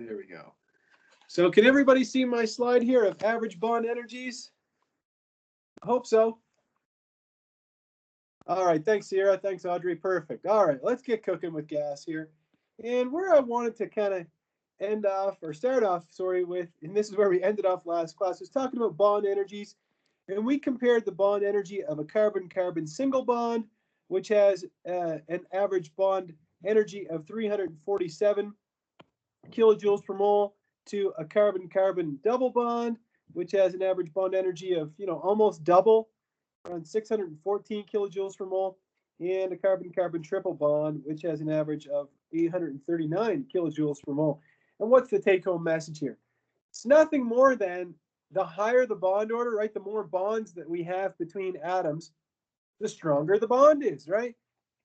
There we go. So can everybody see my slide here of average bond energies? I hope so. All right, thanks, Sierra. Thanks, Audrey. Perfect. All right, let's get cooking with gas here. And where I wanted to kind of end off, or start off, sorry, with, and this is where we ended off last class, was talking about bond energies. And we compared the bond energy of a carbon-carbon single bond, which has an average bond energy of 347 kilojoules per mole, to a carbon-carbon double bond, which has an average bond energy of, almost double, around 614 kilojoules per mole, and a carbon-carbon triple bond, which has an average of 839 kilojoules per mole. And what's the take-home message here? It's nothing more than the higher the bond order, right? The more bonds that we have between atoms, the stronger the bond is, right?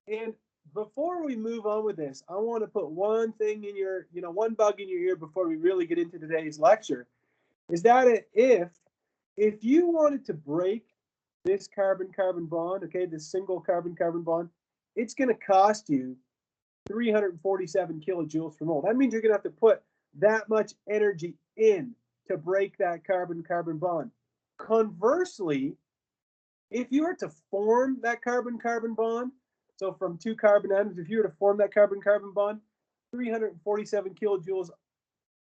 And before we move on with this, I want to put one thing in your, one bug in your ear before we really get into today's lecture, is that if you wanted to break this carbon-carbon bond, okay, this single carbon-carbon bond, it's going to cost you 347 kilojoules per mole. That means you're going to have to put that much energy in to break that carbon-carbon bond. Conversely, if you were to form that carbon-carbon bond, so from two carbon atoms, if you were to form that carbon-carbon bond, 347 kilojoules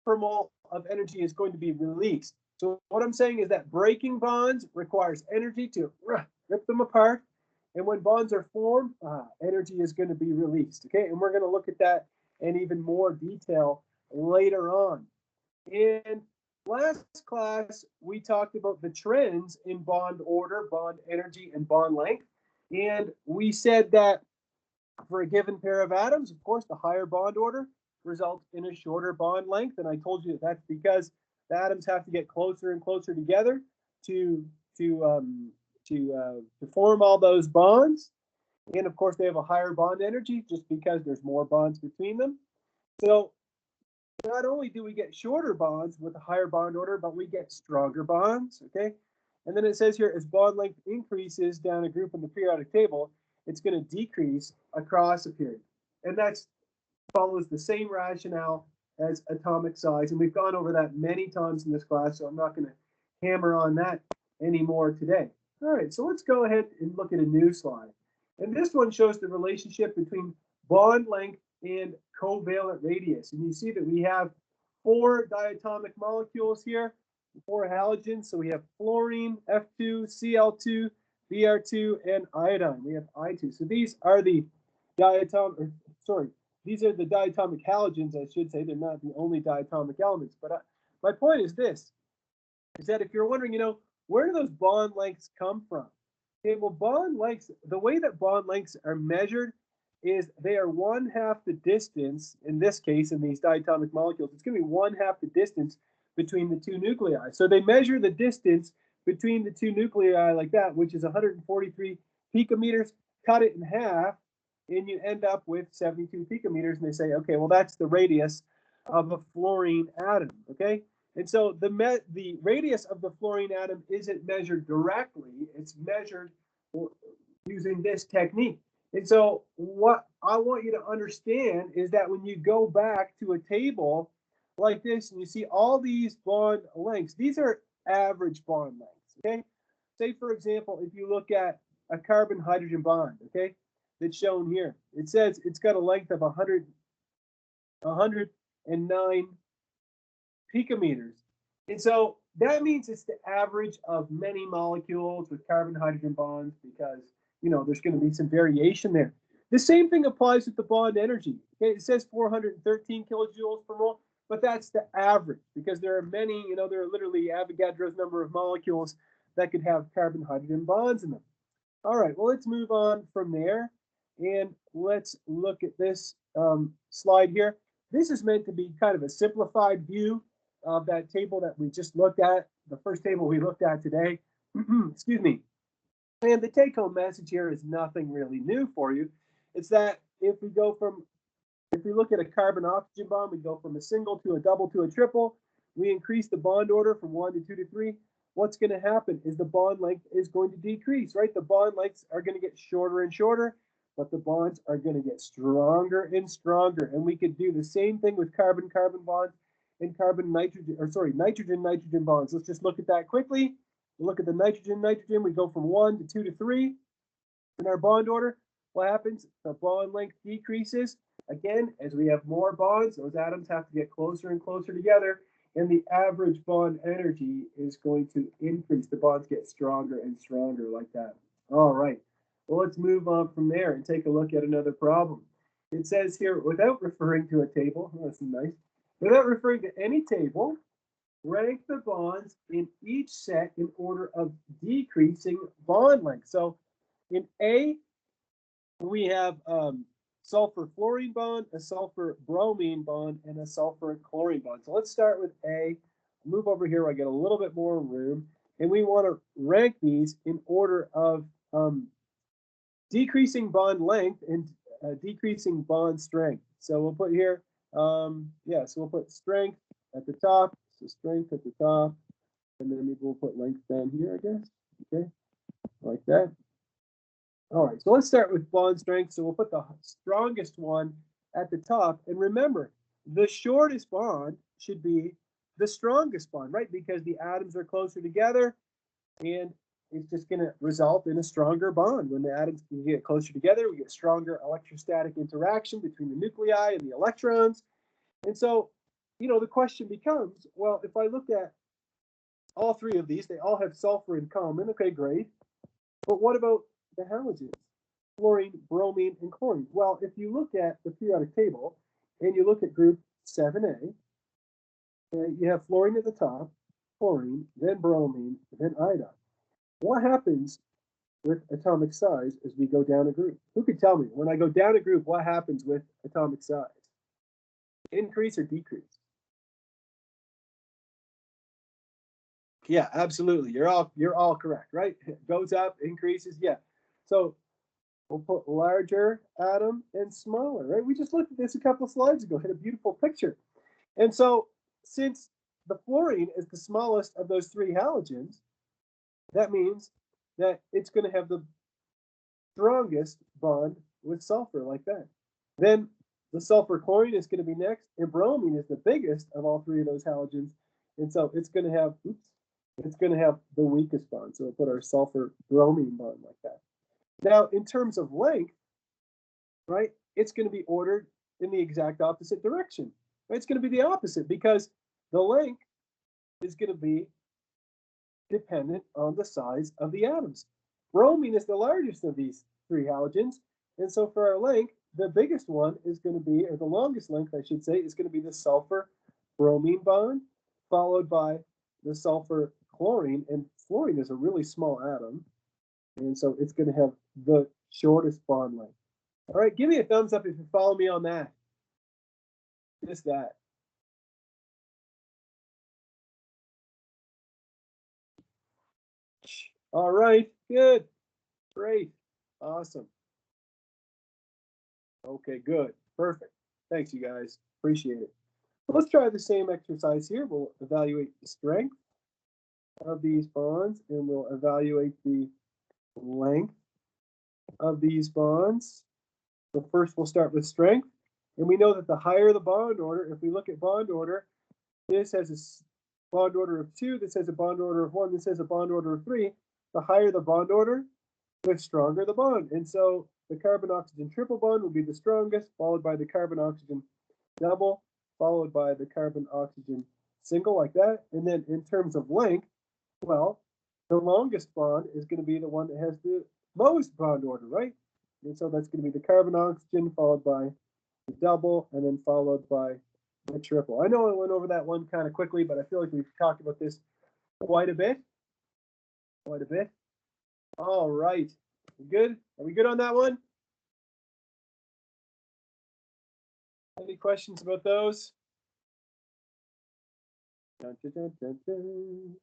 per mole of energy is going to be released. So what I'm saying is that breaking bonds requires energy to rip them apart. And when bonds are formed, energy is going to be released. Okay, and we're going to look at that in even more detail later on. In last class, we talked about the trends in bond order, bond energy, and bond length. And we said that for a given pair of atoms, of course, the higher bond order results in a shorter bond length. And I told you that that's because the atoms have to get closer and closer together to form all those bonds. And of course, they have a higher bond energy just because there's more bonds between them. So not only do we get shorter bonds with a higher bond order, but we get stronger bonds, okay? And then it says here, as bond length increases down a group in the periodic table, it's going to decrease across a period. And that follows the same rationale as atomic size. And we've gone over that many times in this class, so I'm not going to hammer on that anymore today. All right, so let's go ahead and look at a new slide. And this one shows the relationship between bond length and covalent radius. And you see that we have 4 diatomic molecules here, 4 halogens. So we have fluorine, F2, Cl2, Br2, and iodine. We have I2. So these are the diatomic, these are the diatomic halogens, I should say. They're not the only diatomic elements. But my point is this, is that if you're wondering, where do those bond lengths come from? Okay, well, bond lengths, the way that bond lengths are measured is they are 1/2 the distance, in this case, in these diatomic molecules, it's going to be 1/2 the distance between the 2 nuclei. So they measure the distance between the 2 nuclei like that, which is 143 picometers, cut it in half, and you end up with 72 picometers. And they say, okay, well, that's the radius of a fluorine atom, okay? And so the radius of the fluorine atom isn't measured directly. It's measured using this technique. And so what I want you to understand is that when you go back to a table like this and you see all these bond lengths, these are average bond lengths, okay? Say, for example, if you look at a carbon-hydrogen bond, okay, that's shown here. It says it's got a length of 109 picometers. And so that means it's the average of many molecules with carbon-hydrogen bonds because, there's going to be some variation there. The same thing applies with the bond energy. Okay, it says 413 kilojoules per mole, but that's the average because there are many, there are literally Avogadro's number of molecules that could have carbon-hydrogen bonds in them. All right, well, let's move on from there and let's look at this slide here. This is meant to be kind of a simplified view of that table that we just looked at, the first table we looked at today. Excuse me. And the take-home message here is nothing really new for you. It's that if we look at a carbon-oxygen bond, we go from a single to a double to a triple. We increase the bond order from 1 to 2 to 3. What's going to happen is the bond length is going to decrease, right? The bond lengths are going to get shorter and shorter, but the bonds are going to get stronger and stronger. And we could do the same thing with carbon-carbon bonds. and nitrogen-nitrogen bonds. Let's just look at that quickly. We look at the nitrogen-nitrogen. We go from 1 to 2 to 3 in our bond order. What happens? The bond length decreases. Again, as we have more bonds, those atoms have to get closer and closer together, and the average bond energy is going to increase. The bonds get stronger and stronger like that. All right. Well, let's move on from there and take a look at another problem. It says here, without referring to a table, that's nice, without referring to any table, rank the bonds in each set in order of decreasing bond length. So in A, we have sulfur fluorine bond, a sulfur bromine bond, and a sulfur chlorine bond. So let's start with A. Move over here where I get a little bit more room, and we want to rank these in order of decreasing bond length and decreasing bond strength. So we'll put here, so we'll put strength at the top, so strength at the top, and then maybe we'll put length down here, I guess, okay, like that. All right, so let's start with bond strength. So we'll put the strongest one at the top. And remember, the shortest bond should be the strongest bond, right? Because the atoms are closer together, and it's just going to result in a stronger bond. When the atoms can get closer together, we get stronger electrostatic interaction between the nuclei and the electrons. And so, the question becomes, well, if I look at all three of these, they all have sulfur in common. Okay, great. But what about the halogens? Fluorine, bromine, and chlorine. Well, if you look at the periodic table and you look at group 7A, you have fluorine at the top, chlorine, then bromine, then iodine. What happens with atomic size as we go down a group? Who could tell me, when I go down a group, what happens with atomic size? Increase or decrease? Yeah, absolutely. You're all correct, right? It goes up, increases, yeah. So we'll put larger atom and smaller, right? We just looked at this a couple of slides ago, had a beautiful picture. And so since the fluorine is the smallest of those three halogens, that means that it's going to have the strongest bond with sulfur like that. Then the sulfur chlorine is going to be next, and bromine is the biggest of all three of those halogens. And so it's going to have, the weakest bond. So we'll put our sulfur bromine bond like that. Now, in terms of length, right, it's going to be ordered in the exact opposite direction. Right? It's going to be the opposite because the length is going to be dependent on the size of the atoms. Bromine is the largest of these three halogens. And so for our length, the biggest one is going to be, or the longest length, I should say, is going to be the sulfur bromine bond, followed by the sulfur chlorine. And fluorine is a really small atom. And so it's going to have the shortest bond length. All right, give me a thumbs up if you follow me on that. Just that. All right, good, great, awesome. Okay, good, perfect. Thanks, you guys. Appreciate it. Let's try the same exercise here. We'll evaluate the strength of these bonds, and we'll evaluate the length of these bonds. So first, we'll start with strength. And we know that the higher the bond order, if we look at bond order, this has a bond order of 2, this has a bond order of 1, this has a bond order of 3. The higher the bond order, the stronger the bond. And so the carbon-oxygen triple bond will be the strongest, followed by the carbon-oxygen double, followed by the carbon-oxygen single, like that. And then in terms of length, well, the longest bond is going to be the one that has the lowest bond order, right? And so that's going to be the carbon-oxygen, followed by the double, and then followed by the triple. I know I went over that one kind of quickly, but I feel like we've talked about this quite a bit. All right. Good? Are we good on that one? Any questions about those? Dun, dun, dun, dun, dun.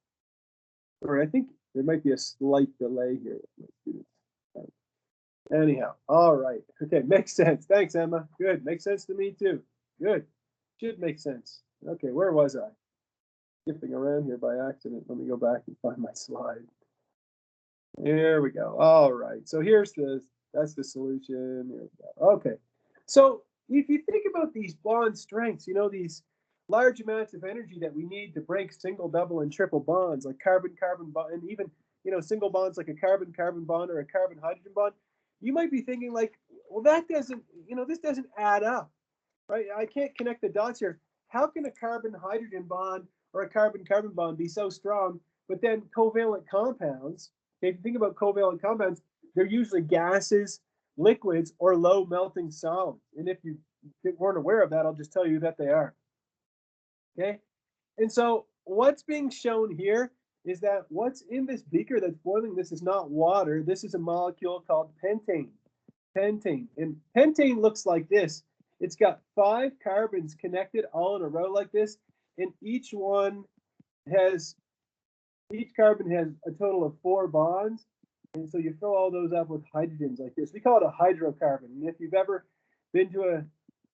Or I think there might be a slight delay here with my students. Anyhow, all right. Okay, makes sense. Thanks, Emma. Good. Makes sense to me too. Good. Should make sense. Okay, where was I? Skipping around here by accident. Let me go back and find my slide. There we go. All right. So that's the solution. There we go. Okay. So if you think about these bond strengths, these large amounts of energy that we need to break single, double, and triple bonds, like carbon-carbon bond, and even single bonds like a carbon-carbon bond or a carbon-hydrogen bond. You might be thinking like, well, that doesn't, this doesn't add up, right? I can't connect the dots here. How can a carbon-hydrogen bond or a carbon-carbon bond be so strong, but then covalent compounds? Okay, if you think about covalent compounds, they're usually gases, liquids, or low melting solids. And if you weren't aware of that, I'll just tell you that they are. Okay, and so what's being shown here is that what's in this beaker that's boiling, this is not water. This is a molecule called pentane. Pentane. And pentane looks like this. It's got 5 carbons connected all in a row like this, and each carbon has a total of 4 bonds. And so you fill all those up with hydrogens like this. We call it a hydrocarbon. And if you've ever been to a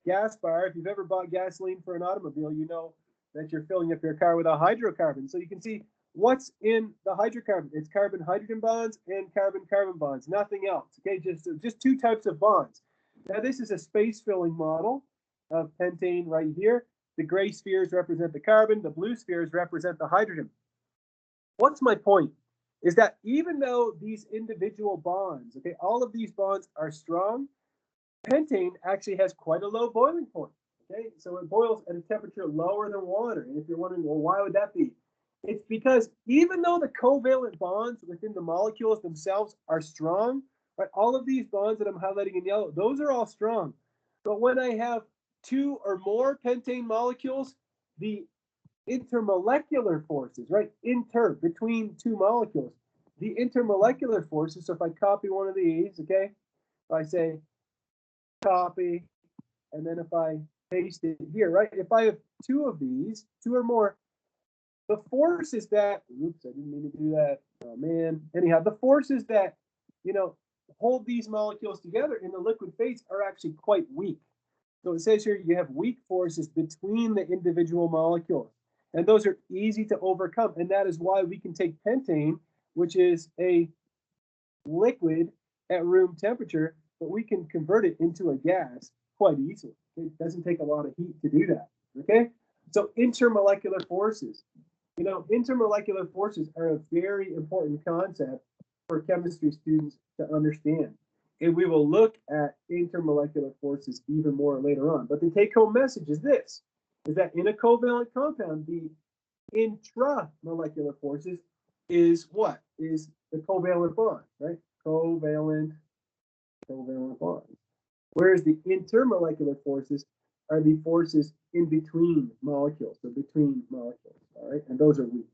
gas bar, if you've ever bought gasoline for an automobile, you know that you're filling up your car with a hydrocarbon. So you can see what's in the hydrocarbon. It's carbon-hydrogen bonds and carbon-carbon bonds, nothing else. Okay, just 2 types of bonds. Now this is a space-filling model of pentane right here. The gray spheres represent the carbon, the blue spheres represent the hydrogen. What's my point? Is that even though these individual bonds, okay, all of these bonds are strong, pentane actually has quite a low boiling point. Okay, so it boils at a temperature lower than water. And if you're wondering, well, why would that be? It's because even though the covalent bonds within the molecules themselves are strong, right, all of these bonds that I'm highlighting in yellow, those are all strong. But when I have 2 or more pentane molecules, the intermolecular forces, right, between 2 molecules, the intermolecular forces, so if I copy one of these, okay, if I say copy, and then if I paste it here, right? If I have 2 of these, 2 or more, the forces that, oops, I didn't mean to do that. Oh man. Anyhow, the forces that, hold these molecules together in the liquid phase are actually quite weak. So it says here you have weak forces between the individual molecules. And those are easy to overcome. And that is why we can take pentane, which is a liquid at room temperature, but we can convert it into a gas quite easily. It doesn't take a lot of heat to do that. Okay, so intermolecular forces. Intermolecular forces are a very important concept for chemistry students to understand. And we will look at intermolecular forces even more later on. But the take-home message is this, is that in a covalent compound, the intramolecular forces is what? Is the covalent bond, right? Covalent bonds. Whereas the intermolecular forces are the forces in between molecules, so between molecules, all right? And those are weak.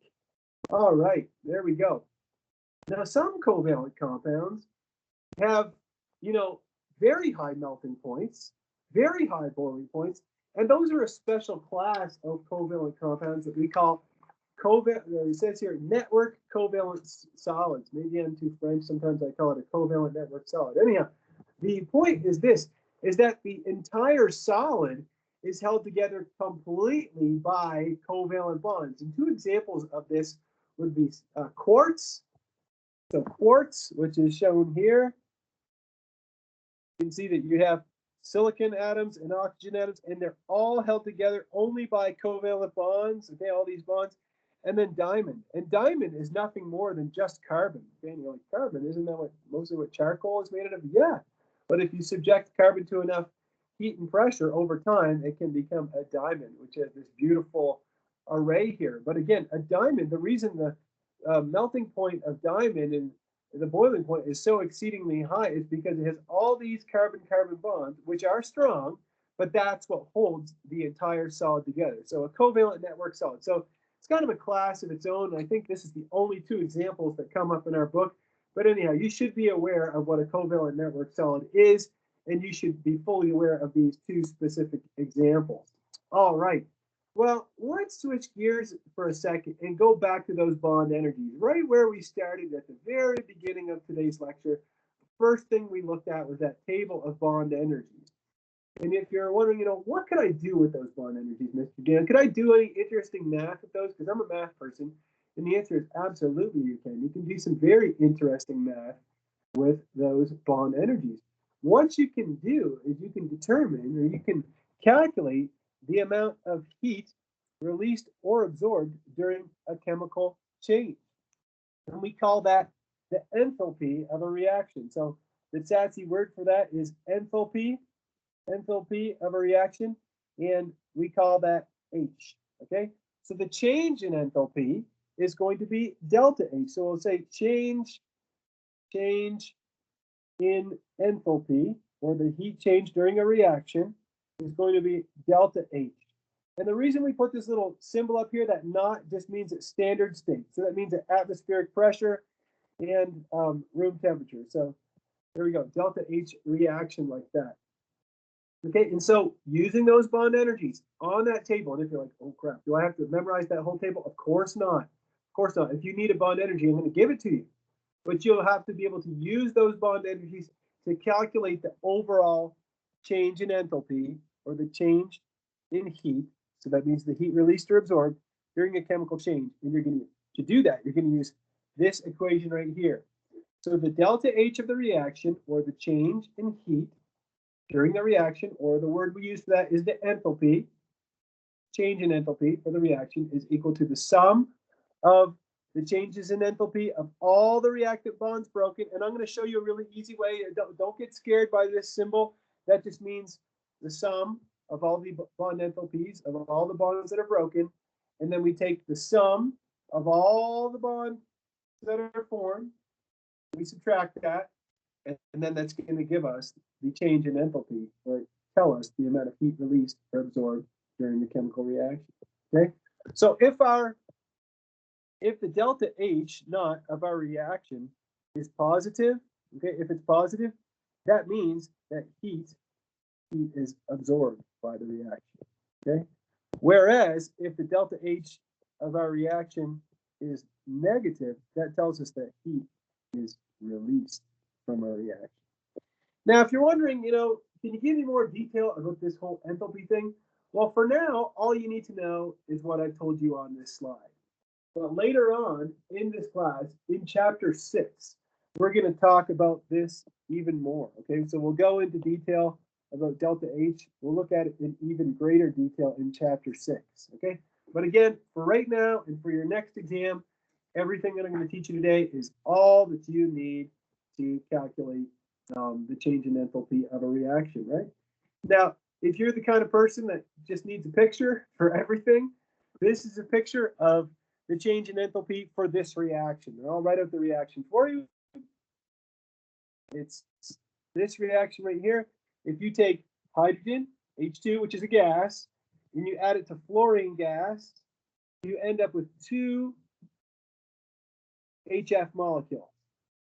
All right, there we go. Now, some covalent compounds have, very high melting points, very high boiling points, and those are a special class of covalent compounds that we call it says here, network covalent solids. Maybe I'm too French. Sometimes I call it a covalent network solid. Anyhow, the point is this, is that the entire solid is held together completely by covalent bonds. And 2 examples of this would be quartz. So quartz, which is shown here, you can see that you have silicon atoms and oxygen atoms, and they're all held together only by covalent bonds, okay, all these bonds. And then diamond. And diamond is nothing more than just carbon. Okay, and you're like, carbon, isn't that mostly what charcoal is made out of? Yeah. But if you subject carbon to enough heat and pressure over time, it can become a diamond, which has this beautiful array here. But again, a diamond, the reason the melting point of diamond and the boiling point is so exceedingly high is because it has all these carbon-carbon bonds, which are strong, but that's what holds the entire solid together. So a covalent network solid. So it's kind of a class of its own. I think this is the only 2 examples that come up in our book. But anyhow, you should be aware of what a covalent network solid is, and you should be fully aware of these 2 specific examples. All right. Well, let's switch gears for a second and go back to those bond energies, right where we started at the very beginning of today's lecture. The first thing we looked at was that table of bond energies. And if you're wondering, what could I do with those bond energies, Mr. Dan? Could I do any interesting math with those? Because I'm a math person. And the answer is absolutely you can. You can do some very interesting math with those bond energies. What you can do is you can determine, or you can calculate the amount of heat released or absorbed during a chemical change. And we call that the enthalpy of a reaction. So the SATSI word for that is enthalpy, enthalpy of a reaction, and we call that H, okay? So the change in enthalpy is going to be delta H. So we'll say change in enthalpy, or the heat change during a reaction, is going to be delta H. And the reason we put this little symbol up here, that not just means it's standard state. So that means at atmospheric pressure and room temperature. So there we go, delta H reaction like that. Okay, and so using those bond energies on that table, and if you're like, oh crap, do I have to memorize that whole table? Of course not. Of course not. If you need a bond energy, I'm going to give it to you. But you'll have to be able to use those bond energies to calculate the overall change in enthalpy, or the change in heat. So that means the heat released or absorbed during a chemical change. And you're going to do that, you're going to use this equation right here. So the delta H of the reaction, or the change in heat during the reaction, or the word we use for that is the enthalpy. Change in enthalpy for the reaction is equal to the sum of the changes in enthalpy of all the reactant bonds broken. And I'm going to show you a really easy way. Don't get scared by this symbol. That just means the sum of all the bond enthalpies of all the bonds that are broken. And then we take the sum of all the bonds that are formed. We subtract that. And then that's going to give us the change in enthalpy, or tell us the amount of heat released or absorbed during the chemical reaction. Okay, so if the delta H naught of our reaction is positive, okay, if it's positive, that means that heat is absorbed by the reaction. Okay, whereas if the delta H of our reaction is negative, that tells us that heat is released from our reaction. Now, if you're wondering, can you give me more detail about this whole enthalpy thing? Well, for now, all you need to know is what I told you on this slide. But later on in this class, in chapter 6, we're going to talk about this even more. Okay, so we'll go into detail about delta H. We'll look at it in even greater detail in chapter 6. Okay, but again, for right now and for your next exam, everything that I'm going to teach you today is all that you need to calculate the change in enthalpy of a reaction, right? Now, if you're the kind of person that just needs a picture for everything, this is a picture of the change in enthalpy for this reaction. And I'll write out the reaction for you. It's this reaction right here. If you take hydrogen, H2, which is a gas, and you add it to fluorine gas, you end up with 2 HF molecules,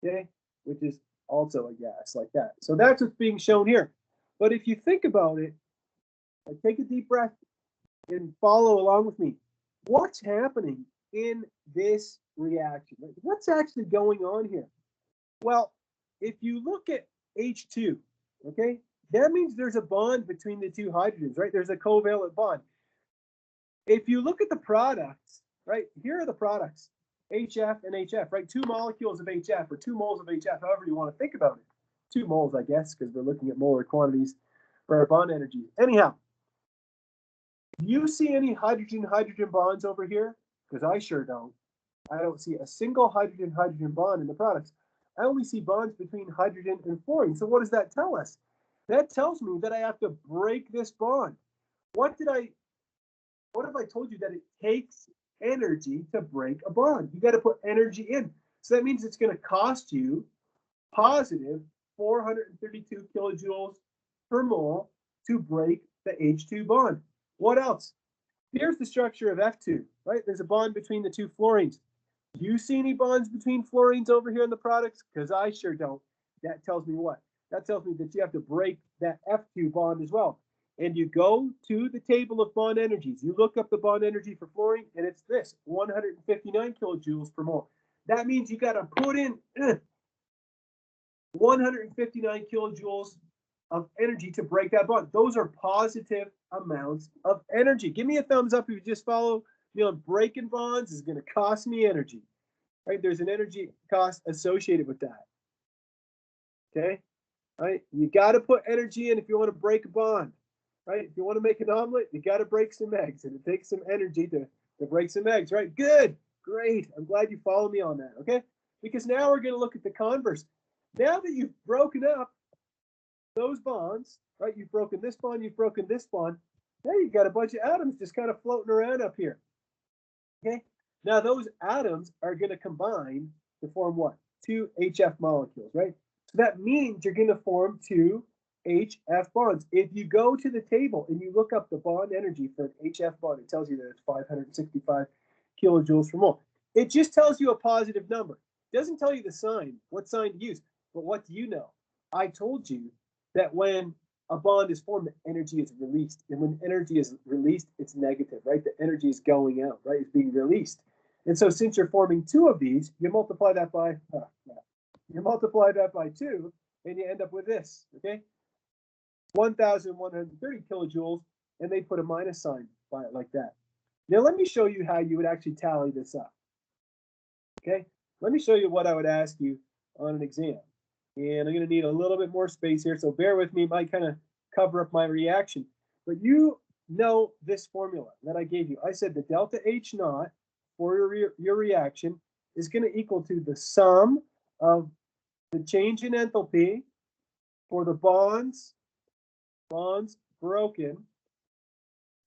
okay, which is also a gas like that. So that's what's being shown here. But if you think about it, take a deep breath and follow along with me. What's happening in this reaction? What's actually going on here? Well, if you look at H2, okay, that means there's a bond between the two hydrogens, right? There's a covalent bond. If you look at the products, right, here are the products, HF and HF, right? 2 molecules of HF, or 2 moles of HF, however you want to think about it. 2 moles, I guess, because we're looking at molar quantities for our bond energy. Anyhow, do you see any hydrogen-hydrogen bonds over here? Because I sure don't. I don't see a single hydrogen-hydrogen bond in the products. I only see bonds between hydrogen and fluorine. So what does that tell us? That tells me that I have to break this bond. What if I told you that it takes energy to break a bond? You got to put energy in. So that means it's going to cost you positive 432 kilojoules per mole to break the H2 bond. What else? Here's the structure of F2, right? There's a bond between the 2 fluorines. Do you see any bonds between fluorines over here in the products? Because I sure don't. That tells me what? That tells me that you have to break that F2 bond as well. And you go to the table of bond energies. You look up the bond energy for fluorine, and it's this, 159 kilojoules per mole. That means you got to put in 159 kilojoules of energy to break that bond. Those are positive amounts of energy. Give me a thumbs up if you just follow me on breaking bonds is going to cost me energy, right? There's an energy cost associated with that. Okay, right? You got to put energy in if you want to break a bond. right? If you want to make an omelet, you got to break some eggs, and it takes some energy to break some eggs, right? Good, great. I'm glad you follow me on that, okay? Because now we're going to look at the converse. Now that you've broken up those bonds, right? You've broken this bond, you've broken this bond. Now you've got a bunch of atoms just kind of floating around up here, okay? Now those atoms are going to combine to form what? Two HF molecules, right? So that means you're going to form two HF bonds. If you go to the table and you look up the bond energy for an HF bond, it tells you that it's 565 kilojoules per mole. It just tells you a positive number. It doesn't tell you the sign, what sign to use. But what do you know? I told you that when a bond is formed, the energy is released. And when energy is released, it's negative, right? The energy is going out, right? It's being released. And so since you're forming two of these, you multiply that by two, and you end up with this, okay? 1,130 kilojoules, and they put a minus sign by it like that. Now let me show you how you would actually tally this up, okay? Let me show you what I would ask you on an exam. And I'm going to need a little bit more space here, so bear with me. It might kind of cover up my reaction. But you know this formula that I gave you. I said the delta H naught for your reaction is going to equal to the sum of the change in enthalpy for the bonds broken.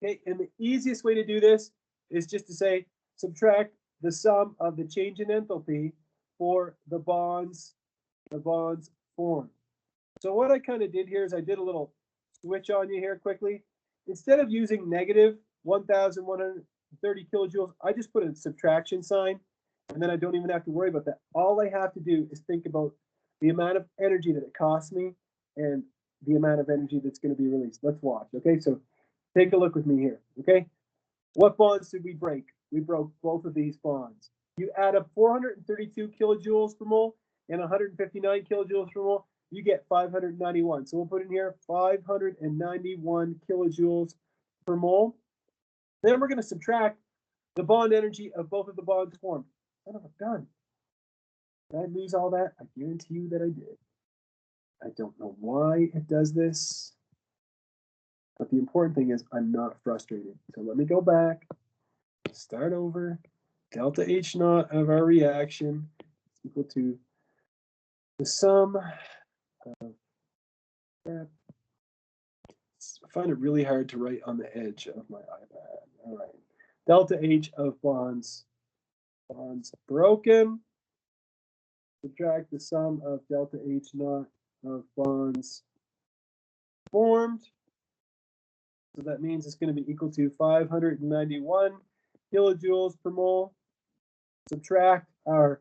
Okay, and the easiest way to do this is just to say subtract the sum of the change in enthalpy for the bonds formed. So what I kind of did here is I did a little switch on you here quickly. Instead of using negative 1,130 kilojoules, I just put a subtraction sign, and then I don't even have to worry about that. All I have to do is think about the amount of energy that it costs me and the amount of energy that's going to be released. Let's watch, okay? So take a look with me here, okay? What bonds did we break? We broke both of these bonds. You add up 432 kilojoules per mole and 159 kilojoules per mole, you get 591. So we'll put in here 591 kilojoules per mole. Then we're going to subtract the bond energy of both of the bonds formed. Son of a gun. Did I lose all that? I guarantee you that I did. I don't know why it does this. But the important thing is I'm not frustrated. So let me go back, start over. Delta H naught of our reaction is equal to the sum of that. I find it really hard to write on the edge of my iPad. All right. Delta H of bonds broken. Subtract the sum of delta H naught of bonds formed. So that means it's going to be equal to 591 kilojoules per mole. Subtract our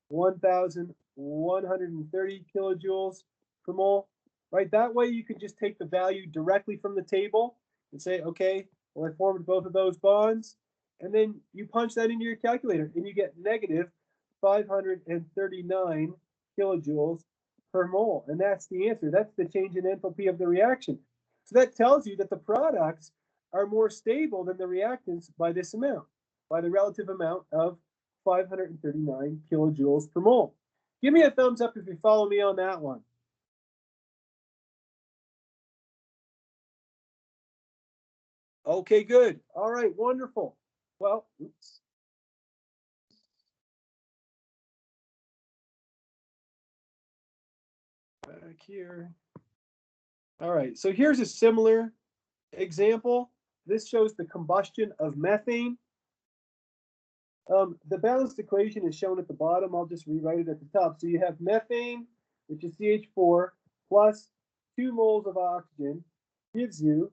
1,130 kilojoules per mole, right? That way you can just take the value directly from the table and say, okay, well, I formed both of those bonds. And then you punch that into your calculator and you get negative 539 kilojoules per mole. And that's the answer. That's the change in enthalpy of the reaction. So that tells you that the products are more stable than the reactants by this amount, by the relative amount of 539 kilojoules per mole. Give me a thumbs up if you follow me on that one. Okay, good. All right, wonderful. Well, oops. Back here. All right, so here's a similar example. This shows the combustion of methane. The balanced equation is shown at the bottom. I'll just rewrite it at the top. So you have methane, which is CH4, plus 2 moles of oxygen gives you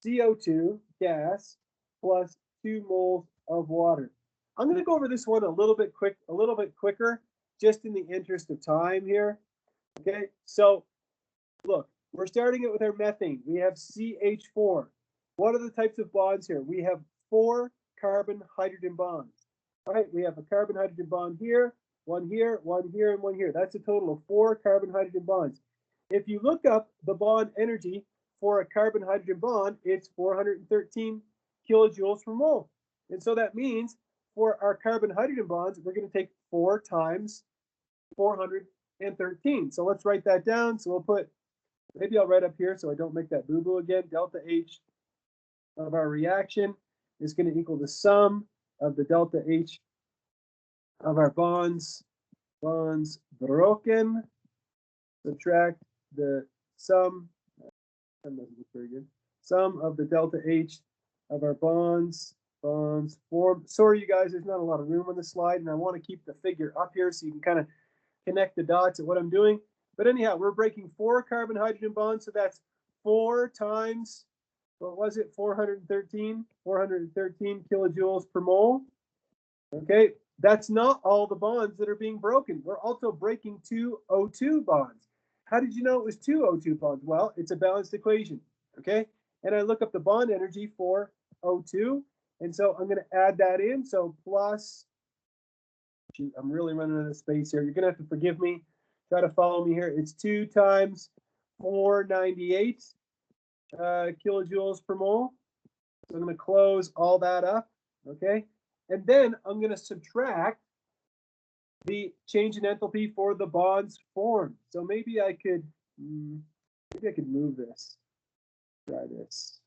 CO2 gas plus 2 moles of water. I'm going to go over this one a little bit quicker, just in the interest of time here. Okay, so look, we're starting it with our methane. We have CH4. What are the types of bonds here? We have 4 carbon-hydrogen bonds. All right, we have a carbon-hydrogen bond here, one here, one here, and one here. That's a total of 4 carbon-hydrogen bonds. If you look up the bond energy for a carbon-hydrogen bond, it's 413 kilojoules per mole. And so that means for our carbon-hydrogen bonds, we're going to take 4 times 413. So let's write that down. So we'll put Maybe I'll write up here so I don't make that boo-boo again. Delta H of our reaction is going to equal the sum of the delta H of our bonds broken, subtract the sum, that doesn't look very good, sum of the delta H of our bonds formed. Sorry, you guys, there's not a lot of room on the slide, and I want to keep the figure up here so you can kind of connect the dots at what I'm doing. But anyhow, we're breaking 4 carbon-hydrogen bonds, so that's 4 times, what was it, 413 kilojoules per mole. Okay, that's not all the bonds that are being broken. We're also breaking 2 O2 bonds. How did you know it was 2 O2 bonds? Well, it's a balanced equation, okay? And I look up the bond energy for O2, and so I'm going to add that in. So plus, shoot, I'm really running out of space here. You're going to have to forgive me. Try to follow me here. It's 2 times 498 kilojoules per mole. So I'm going to close all that up, okay? And then I'm going to subtract the change in enthalpy for the bonds formed. So maybe I could move this. Try this.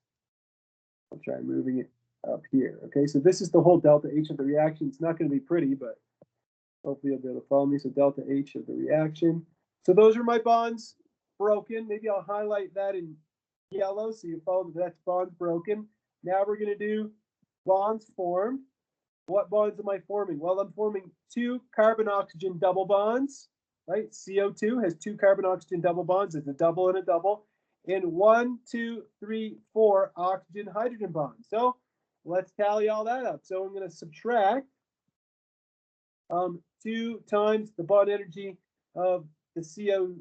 I'll try moving it up here. Okay, so this is the whole delta H of the reaction. It's not going to be pretty, but hopefully you'll be able to follow me. So delta H of the reaction. So those are my bonds broken. Maybe I'll highlight that in yellow so you follow that that's bonds broken. Now we're going to do bonds formed. What bonds am I forming? Well, I'm forming 2 carbon-oxygen double bonds, right? CO2 has 2 carbon-oxygen double bonds. It's a double and a double. And 1, 2, 3, 4 oxygen-hydrogen bonds. So let's tally all that up. So I'm going to subtract 2 times the bond energy of the CO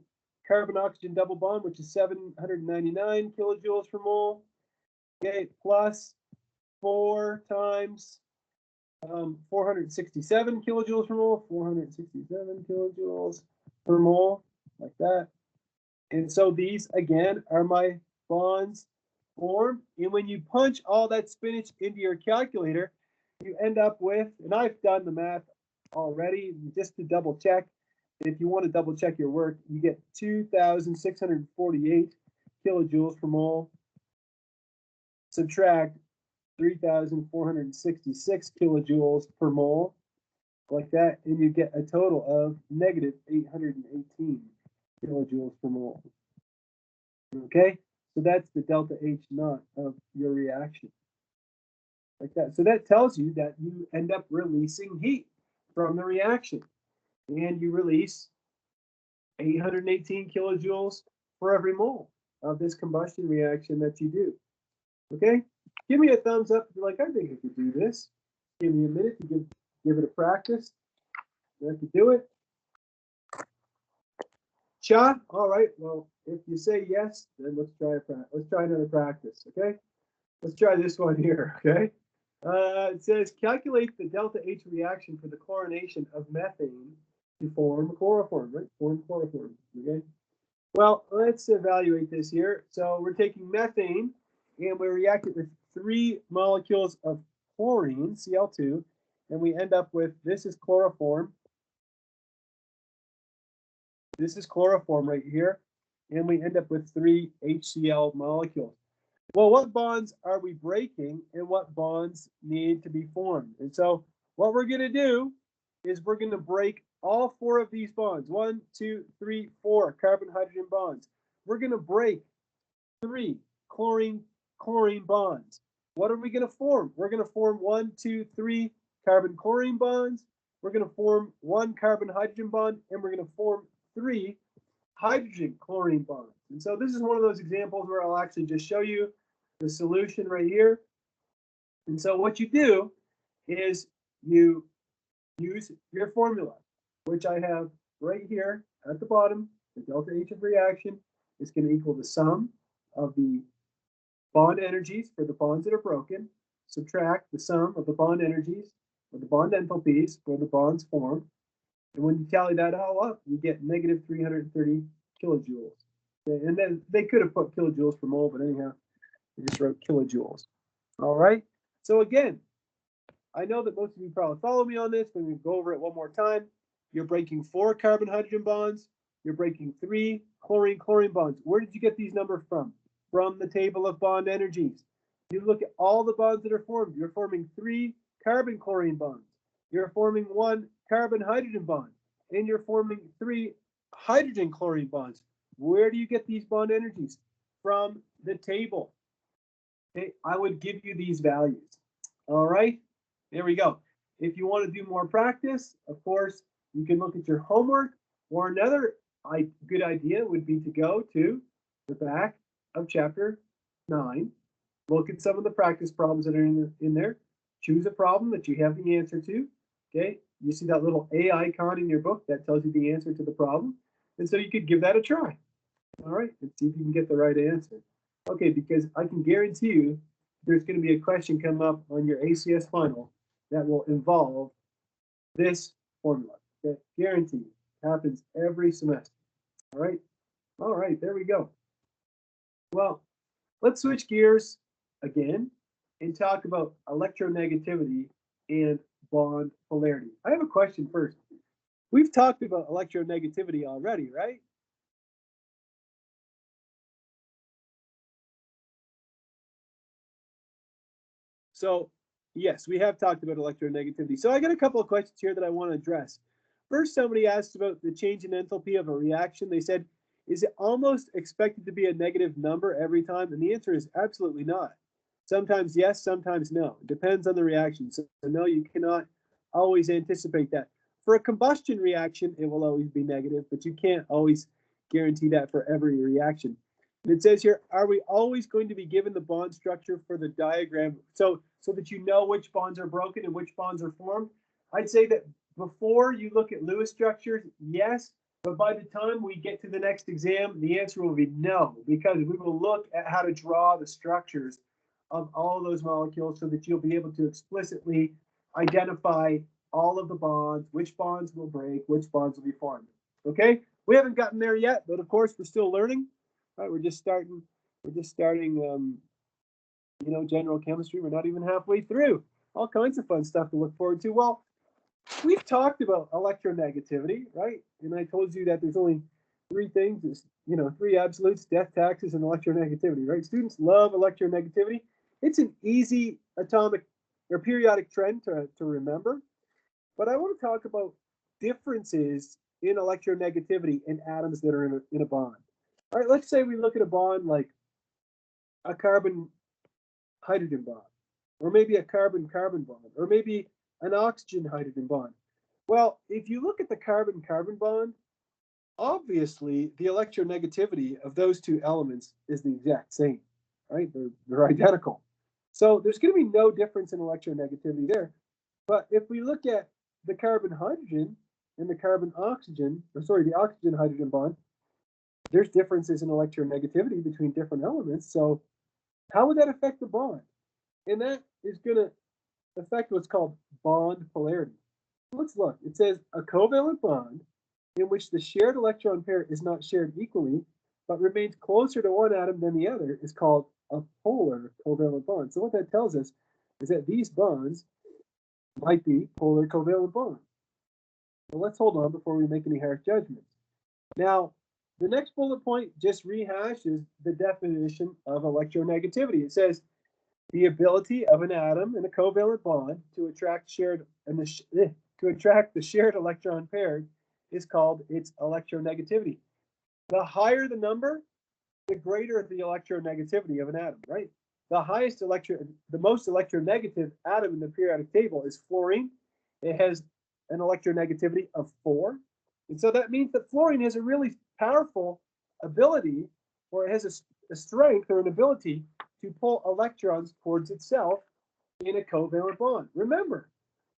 carbon-oxygen double bond, which is 799 kilojoules per mole. Okay, plus 4 times 467 kilojoules per mole, 467 kilojoules per mole, like that. And so these, again, are my bonds formed. And when you punch all that spinach into your calculator, you end up with, and I've done the math already, just to double check, if you want to double check your work, you get 2,648 kilojoules per mole. Subtract 3,466 kilojoules per mole, like that, and you get a total of negative 818 kilojoules per mole. Okay, so that's the delta H naught of your reaction, like that. So that tells you that you end up releasing heat from the reaction, and you release 818 kilojoules for every mole of this combustion reaction that you do. Okay, give me a thumbs up if you're like, I think I could do this. Give me a minute to give it a practice. You have to do it. Cha, all right. Well, if you say yes, then let's try another practice. Okay, let's try this one here. Okay, it says calculate the delta H reaction for the chlorination of methane to form chloroform. Right, form chloroform. Okay. Well, let's evaluate this here. So we're taking methane, and we react it with 3 molecules of chlorine, Cl2, and we end up with, this is chloroform. This is chloroform right here, and we end up with 3 HCl molecules. Well, what bonds are we breaking, and what bonds need to be formed? And so what we're going to do is we're going to break all 4 of these bonds. 1, 2, 3, 4 carbon-hydrogen bonds. We're going to break 3 chlorine bonds. What are we going to form? We're going to form 1, 2, 3 carbon-chlorine bonds. We're going to form 1 carbon-hydrogen bond, and we're going to form 3 hydrogen-chlorine bonds. And so this is one of those examples where I'll actually just show you the solution right here. And so what you do is you use your formula, which I have right here at the bottom. The delta H of reaction is going to equal the sum of the bond energies for the bonds that are broken, subtract the sum of the bond energies or the bond enthalpies for the bonds formed. And when you tally that all up, you get negative 330 kilojoules. Okay, and then they could have put kilojoules per mole, but anyhow, they just wrote kilojoules. All right. So again, I know that most of you probably follow me on this, but we go over it one more time. You're breaking 4 carbon-hydrogen bonds You're breaking 3 chlorine-chlorine bonds. Where did you get these numbers from? From the table of bond energies. You look at all the bonds that are formed. You're forming 3 carbon-chlorine bonds. You're forming 1 carbon-hydrogen bond. And you're forming 3 hydrogen-chlorine bonds. Where do you get these bond energies? From the table. Okay, I would give you these values. All right, there we go. If you want to do more practice, of course, you can look at your homework, or another good idea would be to go to the back of chapter 9, look at some of the practice problems that are in there, choose a problem that you have the answer to. Okay, you see that little A icon in your book that tells you the answer to the problem, and so you could give that a try. All right, and see if you can get the right answer. Okay, because I can guarantee you there's going to be a question come up on your ACS final that will involve this formula. Okay, guaranteed. Happens every semester. All right, there we go. Well, let's switch gears again and talk about electronegativity and bond polarity. I have a question first. We've talked about electronegativity already, right? So yes, we have talked about electronegativity. So I got a couple of questions here that I want to address. First, somebody asked about the change in enthalpy of a reaction. They said, is it almost expected to be a negative number every time? And the answer is absolutely not. Sometimes yes, sometimes no. It depends on the reaction. So no, you cannot always anticipate that. For a combustion reaction, it will always be negative, but you can't always guarantee that for every reaction. And it says here, are we always going to be given the bond structure for the diagram so that you know which bonds are broken and which bonds are formed? I'd say that before you look at Lewis structures, yes, but by the time we get to the next exam, the answer will be no, because we will look at how to draw the structures of all of those molecules so that you'll be able to explicitly identify all of the bonds, which bonds will break, which bonds will be formed. Okay, we haven't gotten there yet, but of course we're still learning. All right, we're just starting. General chemistry. We're not even halfway through. All kinds of fun stuff to look forward to. Well, we've talked about electronegativity, right? And I told you that there's only 3 things, 3 absolutes: death, taxes, and electronegativity, right? Students love electronegativity. It's an easy atomic or periodic trend to remember. But I want to talk about differences in electronegativity in atoms that are in a bond. All right, let's say we look at a bond like a carbon hydrogen bond, or maybe a carbon carbon bond, or maybe an oxygen hydrogen bond. Well, if you look at the carbon carbon bond, obviously the electronegativity of those 2 elements is the exact same, right? They're identical. So there's going to be no difference in electronegativity there. But if we look at the carbon hydrogen and the carbon oxygen, the oxygen hydrogen bond, there's differences in electronegativity between different elements. So how would that affect the bond? And that is going to affect what's called bond polarity. Let's look. It says a covalent bond in which the shared electron pair is not shared equally, but remains closer to one atom than the other is called a polar covalent bond. So what that tells us is that these bonds might be polar covalent bonds. So let's hold on before we make any harsh judgments. Now, the next bullet point just rehashes the definition of electronegativity. It says the ability of an atom in a covalent bond to attract the shared electron pair is called its electronegativity. The higher the number, the greater the electronegativity of an atom, right? The most electronegative atom in the periodic table is fluorine. It has an electronegativity of 4. And so that means that fluorine has a really powerful ability, or it has a strength or an ability to pull electrons towards itself in a covalent bond. Remember,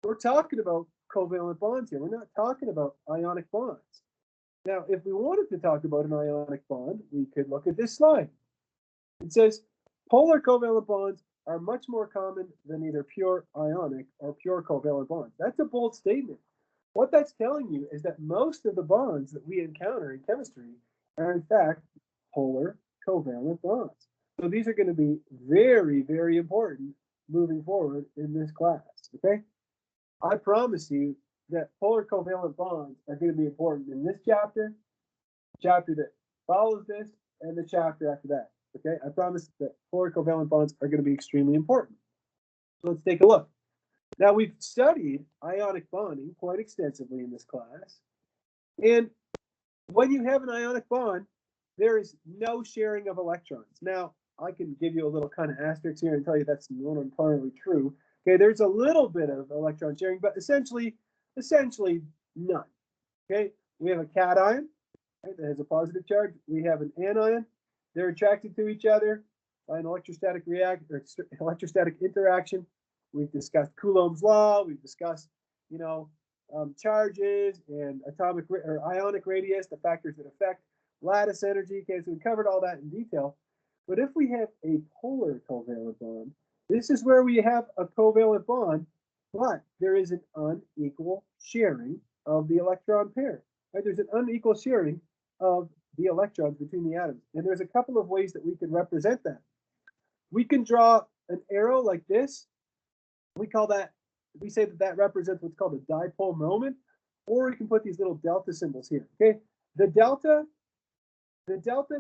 we're talking about covalent bonds here. We're not talking about ionic bonds. Now, if we wanted to talk about an ionic bond, we could look at this slide. It says polar covalent bonds are much more common than either pure ionic or pure covalent bonds. That's a bold statement. What that's telling you is that most of the bonds that we encounter in chemistry are in fact polar covalent bonds. So these are going to be very, very important moving forward in this class, okay? I promise you that polar covalent bonds are going to be important in this chapter chapter that follows this and the chapter after that. Okay, I promise that polar covalent bonds are going to be extremely important. So let's take a look. Now, we've studied ionic bonding quite extensively in this class. And when you have an ionic bond, there is no sharing of electrons. Now, I can give you a little kind of asterisk here and tell you that's not entirely true. Okay, there's a little bit of electron sharing, but essentially none. Okay, we have a cation, right, that has a positive charge. We have an anion. They're attracted to each other by an electrostatic interaction. We've discussed Coulomb's law. We've discussed, charges and atomic or ionic radius, the factors that affect lattice energy. Okay, so we covered all that in detail. But if we have a polar covalent bond, this is where we have a covalent bond, but there is an unequal sharing of the electron pair. Right? There's an unequal sharing of the electrons between the atoms. And there's a couple of ways that we can represent that. We can draw an arrow like this. We say that represents what's called a dipole moment, or we can put these little delta symbols here. Okay, the delta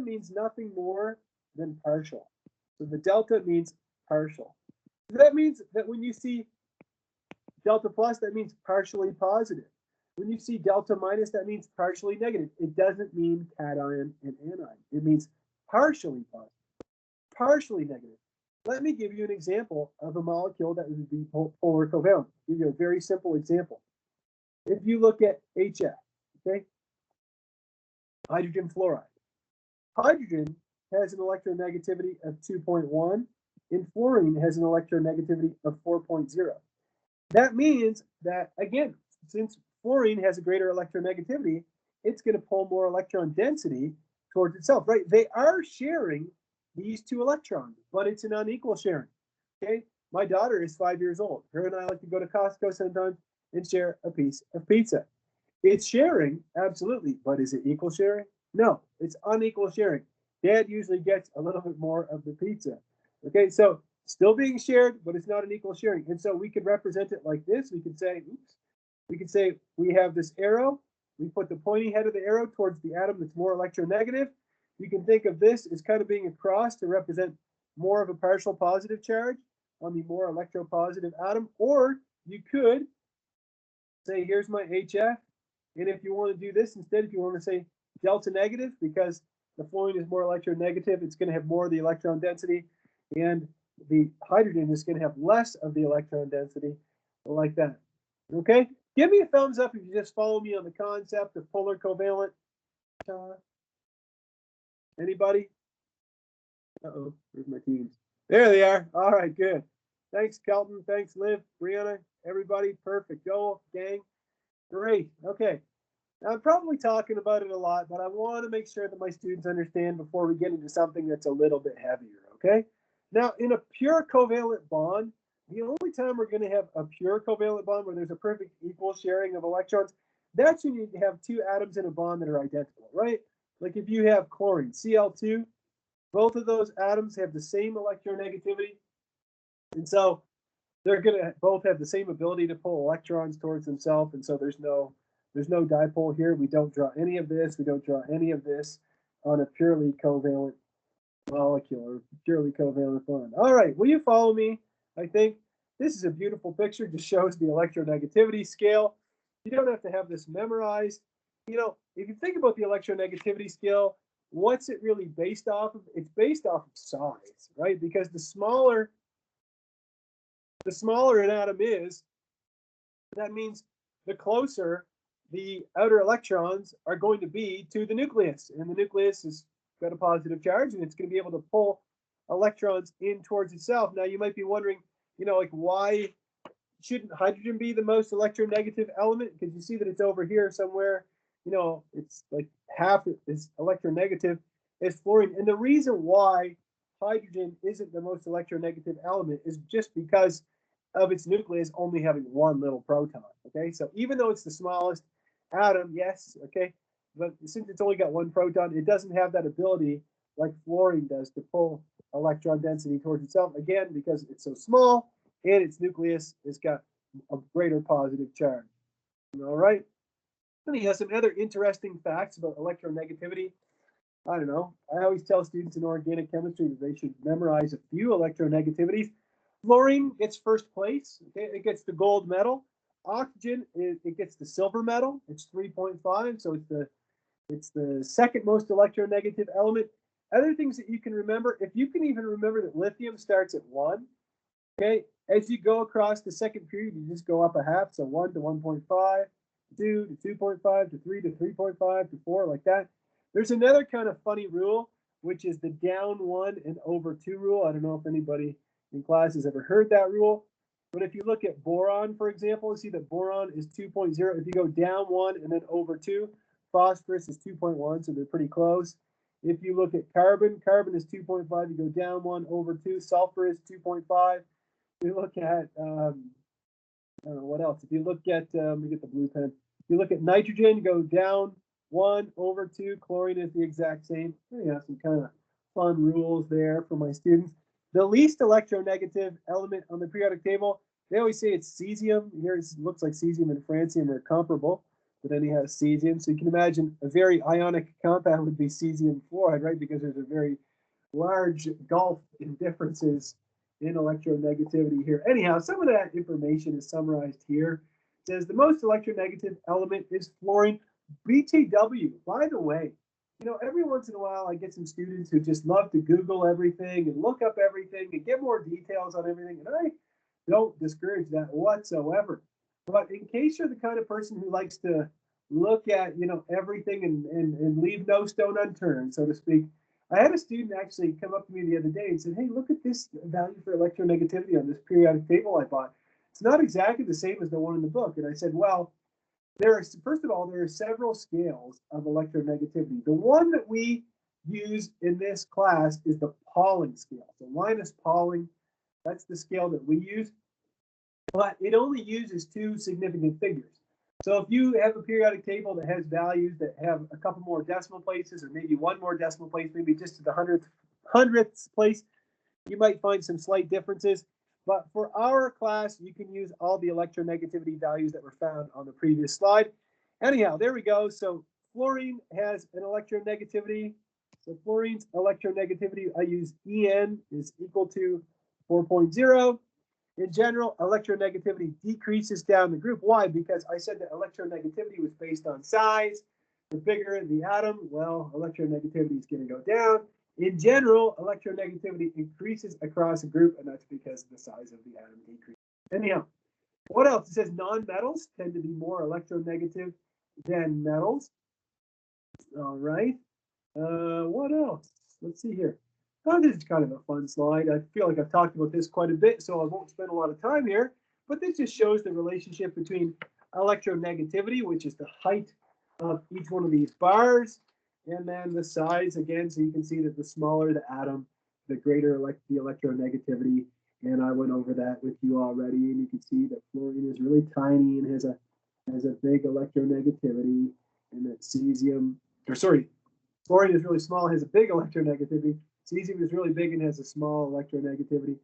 means nothing more than partial. So the delta means partial. So that means that when you see delta plus, that means partially positive. When you see delta minus, that means partially negative. It doesn't mean cation and anion. It means partially positive, partially negative. Let me give you an example of a molecule that would be polar covalent. I'll give you a very simple example. If you look at HF, okay, hydrogen fluoride. Hydrogen has an electronegativity of 2.1, and fluorine has an electronegativity of 4.0. That means that, again, since fluorine has a greater electronegativity, it's going to pull more electron density towards itself, right? They are sharing these two electrons, but it's an unequal sharing. Okay, my daughter is 5 years old. Her and I like to go to Costco sometimes and share a piece of pizza. It's sharing, absolutely, but is it equal sharing? No, it's unequal sharing. Dad usually gets a little bit more of the pizza. Okay, so still being shared, but it's not an equal sharing. And so we could represent it like this. We could say, we have this arrow. We put the pointy head of the arrow towards the atom that's more electronegative. You can think of this as kind of being a cross to represent more of a partial positive charge on the more electropositive atom. Or you could say, here's my HF. And if you want to do this instead, if you want to say delta negative, because the fluorine is more electronegative, it's going to have more of the electron density, and the hydrogen is going to have less of the electron density, like that. Okay? Give me a thumbs up if you just follow me on the concept of polar covalent. Anybody? Uh-oh, where's my teams? There they are. All right, good. Thanks, Kelton. Thanks, Liv, Brianna, everybody. Perfect. Go, gang. Great. Okay. Now, I'm probably talking about it a lot, but I want to make sure that my students understand before we get into something that's a little bit heavier, okay? Now, in a pure covalent bond, the only time we're going to have a pure covalent bond where there's a perfect equal sharing of electrons, that's when you have two atoms in a bond that are identical, right? Like if you have chlorine, Cl2, both of those atoms have the same electronegativity, and so they're going to both have the same ability to pull electrons towards themselves, and so there's no dipole here. We don't draw any of this. We don't draw any of this on a purely covalent molecule or purely covalent bond. All right, will you follow me? I think this is a beautiful picture. Just shows the electronegativity scale. You don't have to have this memorized. If you think about the electronegativity scale, what's it really based off of? It's based off of size, right? Because the smaller an atom is, that means the closer the outer electrons are going to be to the nucleus. And the nucleus has got a positive charge, and it's going to be able to pull electrons in towards itself. Now, you might be wondering, why shouldn't hydrogen be the most electronegative element? Because you see that it's over here somewhere. It's like half is electronegative as fluorine. And the reason why hydrogen isn't the most electronegative element is just because of its nucleus only having one little proton. Okay, so even though it's the smallest atom, yes, okay, but since it's only got one proton, it doesn't have that ability like fluorine does to pull electron density towards itself, again, because it's so small and its nucleus has got a greater positive charge. All right. Anyhow, some other interesting facts about electronegativity. I don't know. I always tell students in organic chemistry that they should memorize a few electronegativities. Fluorine gets first place. Okay? It gets the gold medal. Oxygen, it gets the silver medal. It's 3.5, so it's the second most electronegative element. Other things that you can remember, if you can even remember that lithium starts at 1, okay, as you go across the second period, you just go up a half, so 1 to 1.5, 2 to 2.5, to 3 to 3.5, to 4, like that. There's another kind of funny rule, which is the down 1 and over 2 rule. I don't know if anybody in class has ever heard that rule, but if you look at boron, for example, you see that boron is 2.0. If you go down 1 and then over 2, phosphorus is 2.1, so they're pretty close. If you look at carbon, carbon is 2.5. You go down 1 over 2, sulfur is 2.5. You look at, I don't know what else. If you look at, let me get the blue pen. If you look at nitrogen, you go down 1 over 2. Chlorine is the exact same. You have some kind of fun rules there for my students. The least electronegative element on the periodic table, they always say it's cesium. Here it looks like cesium and francium are comparable, but then he has cesium. So you can imagine a very ionic compound would be cesium fluoride, right? Because there's a very large gulf in differences in electronegativity here. Anyhow, some of that information is summarized here. It says the most electronegative element is fluorine. BTW, by the way, every once in a while I get some students who just love to Google everything and look up everything and get more details on everything, and I don't discourage that whatsoever. But in case you're the kind of person who likes to look at, everything and leave no stone unturned, so to speak, I had a student actually come up to me the other day and said, hey, look at this value for electronegativity on this periodic table I bought. It's not exactly the same as the one in the book. And I said, well, first of all, there are several scales of electronegativity. The one that we use in this class is the Pauling scale. So Linus Pauling, that's the scale that we use, but it only uses 2 significant figures. So if you have a periodic table that has values that have a couple more decimal places, or maybe 1 more decimal place, maybe just to the hundredths place, you might find some slight differences. But for our class, you can use all the electronegativity values that were found on the previous slide. Anyhow, there we go. So fluorine has an electronegativity. So fluorine's electronegativity, I use En is equal to 4.0. In general, electronegativity decreases down the group. Why? Because I said that electronegativity was based on size. The bigger the atom, well, electronegativity is going to go down. In general, electronegativity increases across a group, and that's because the size of the atom decreases. Anyhow, what else? It says nonmetals tend to be more electronegative than metals. All right. What else? Let's see here. Oh, this is kind of a fun slide. I feel like I've talked about this quite a bit, so I won't spend a lot of time here. But this just shows the relationship between electronegativity, which is the height of each one of these bars, and then the size again. So you can see that the smaller the atom, the greater the electronegativity. And I went over that with you already, and you can see that fluorine is really tiny and has a big electronegativity, and that fluorine is really small, has a big electronegativity. Cesium is really big and has a small electronegativity.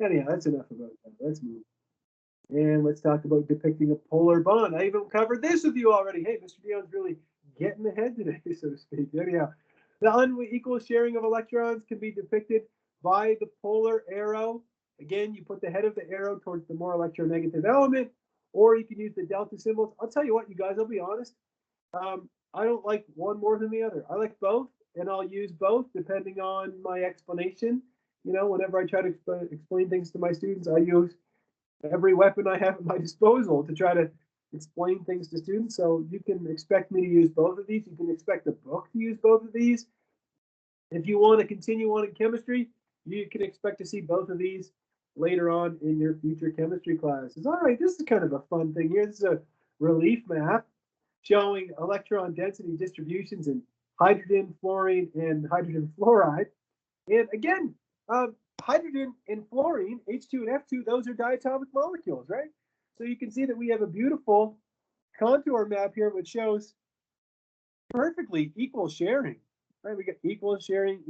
Anyhow, that's enough about that. Let's move. And let's talk about depicting a polar bond. I even covered this with you already. Hey, Mr. Dion's really getting ahead today, so to speak. Anyhow, the unequal sharing of electrons can be depicted by the polar arrow. Again, you put the head of the arrow towards the more electronegative element, or you can use the delta symbols. I'll tell you what, you guys, I'll be honest. I don't like one more than the other. I like both, and I'll use both depending on my explanation. Whenever I try to explain things to my students, I use every weapon I have at my disposal to try to explain things to students. So you can expect me to use both of these. You can expect the book to use both of these. If you want to continue on in chemistry, you can expect to see both of these later on in your future chemistry classes. All right, this is kind of a fun thing here. This is a relief map showing electron density distributions in hydrogen, fluorine, and hydrogen fluoride. And again, hydrogen and fluorine, H2 and F2, those are diatomic molecules, right? So you can see that we have a beautiful contour map here which shows perfectly equal sharing, right? We got equal sharing,